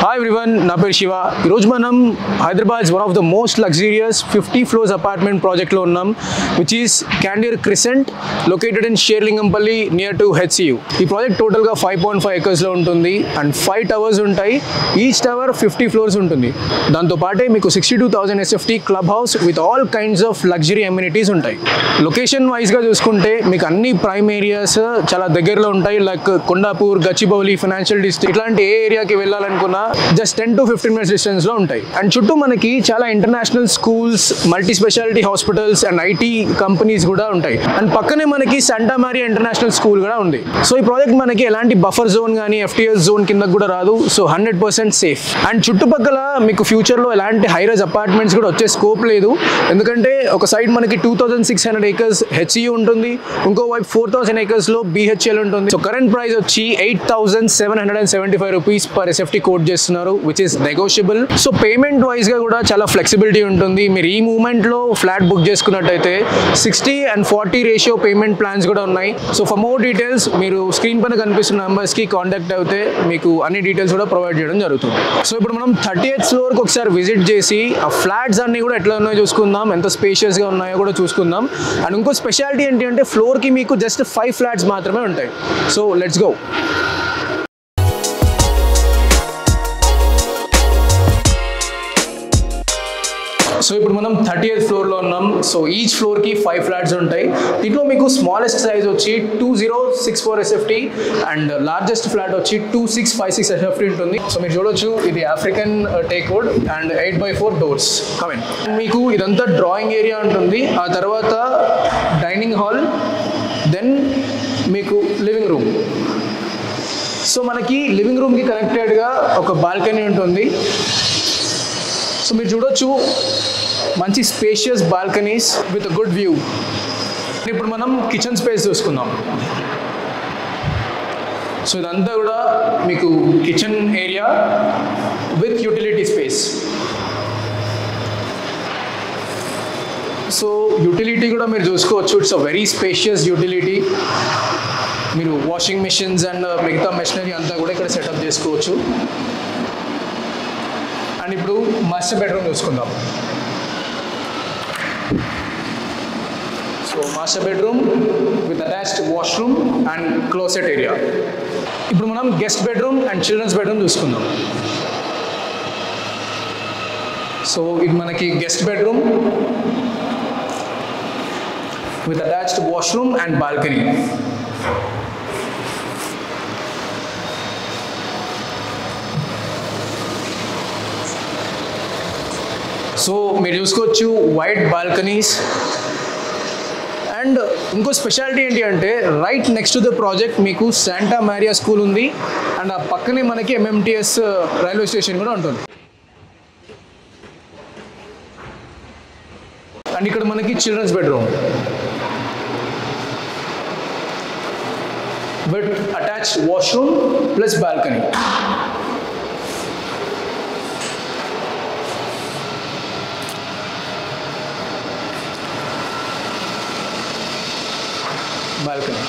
Hi everyone, na peru Shiva. Ee manam Hyderabad is one of the most luxurious 50 floors apartment project lo unnam, which is Candir Crescent, located in Sherlingampalli near to HCU. Ee project total ga 5.5 acres lo untundi and 5 towers untayi. Each tower 50 floors untundi. Danto paate meeku 62,000 SFT clubhouse with all kinds of luxury amenities untayi. Location wise ga chuskunte meeku anni prime areas chala దగ్గరలో ఉంటాయి, like Kondapur, Gachibowli, financial district ఇట్లాంటి ఏ ఏరియాకి వెళ్ళాలనుకున్నా just 10 to 15 minutes distance లో ఉంటాయి. And చుట్టూ మనకి చాలా international schools, multi speciality hospitals and IT companies కూడా ఉంటాయి. అండ్ పక్కనే మనకి శాంటా మారియా ఇంటర్నేషనల్ స్కూల్ కూడా ఉంది. సో ఈ ప్రాజెక్ట్ మనకి ఎలాంటి బఫర్ జోన్ కానీ FTS జోన్ కింద కూడా రాదు. So 100% safe. అండ్ చుట్టుపక్కల మీకు ఫ్యూచర్ లో ఎలాంటి హైరైజ్ అపార్ట్మెంట్స్ కూడా వచ్చే స్కోప్ లేదు, ఎందుకంటే ఒక సైడ్ మనకి 2,600 acres HCU ఉంటుంది, ఇంకో వైపు 4,000 acres లో BHL ఉంటుంది. సో కరెంట్ ప్రైస్ వచ్చి 8,775 రూపీస్ పర్ SFT కోట్ చేస్తున్నారు, which is negotiable. So payment wise గా కూడా చాలా ఫ్లెక్సిబిలిటీ ఉంటుంది. మీరు ఈ మూమెంట్ లో ఫ్లాట్ బుక్ చేసుకున్నట్టయితే 60 and 40 రేషియో పేమెంట్ ప్లాన్స్ కూడా ఉన్నాయి. సో ఫర్ మోర్ డీటెయిల్స్ మీరు స్క్రీన్ పైన కనిపిస్తున్న నంబర్స్ కి కాంటాక్ట్ అయితే మీకు అన్ని డీటెయిల్స్ కూడా ప్రొవైడ్ చేయడం జరుగుతుంది. సో ఇప్పుడు మనం 38th ఫ్లోర్ కి ఒకసారి విజిట్ చేసి ఆ ఫ్లాట్స్ అన్ని కూడా ఎట్లా ఉన్నాయో చూసుకుందాం, ఎంత స్పేషియస్ గా ఉన్నాయో కూడా చూసుకుందాం. అండ్ ఇంకో స్పెషాలిటీ ఏంటి అంటే ఫ్లోర్ కి మీకు జస్ట్ 5 ఫ్లాట్స్ మాత్రమే ఉంటాయి. So let's go. సో ఇప్పుడు మనం 38th ఫ్లోర్లో ఉన్నాం. సో ఈచ్ ఫ్లోర్కి 5 ఫ్లాట్స్ ఉంటాయి. దీంట్లో మీకు స్మాలెస్ట్ సైజ్ వచ్చి 2064 SFT అండ్ లార్జెస్ట్ ఫ్లాట్ వచ్చి 2656 SFT ఉంటుంది. సో మీరు చూడొచ్చు, ఇది African teakwood and 8x4 doors. Comment మీకు ఇదంతా డ్రాయింగ్ ఏరియా ఉంటుంది, ఆ తర్వాత డైనింగ్ హాల్, దెన్ మీకు లివింగ్ రూమ్. సో మనకి లివింగ్ రూమ్కి కనెక్టెడ్గా ఒక బాల్కనీ ఉంటుంది. సో మీరు చూడొచ్చు, మంచి spacious balconies with good view. ఇప్పుడు మనం కిచెన్ స్పేస్ చూసుకుందాం. సో ఇదంతా కూడా మీకు kitchen area with utility space. So utility కూడా మీరు చూసుకోవచ్చు, it's a very spacious utility. మీరు వాషింగ్ మెషిన్స్ అండ్ మిగతా మెషినరీ అంతా కూడా ఇక్కడ సెటప్ చేసుకోవచ్చు. అండ్ ఇప్పుడు మాస్టర్ బెడ్రూమ్ చూసుకుందాం. So master bedroom with attached washroom and closet area. ఇప్పుడు మనం guest bedroom and children's bedroom చూసుకుందాం. సో ఇది మనకి guest bedroom with attached washroom and balcony. So మీరు చూసుకోవచ్చు, వైడ్ బాల్కనీస్. అండ్ ఇంకో స్పెషాలిటీ ఏంటి అంటే right next to the project మీకు శాంటా మారియా స్కూల్ ఉంది అండ్ ఆ పక్కనే మనకి MMTS రైల్వే స్టేషన్ కూడా ఉంటుంది. అండ్ ఇక్కడ మనకి children's bedroom with attached washroom plus balcony. balcony.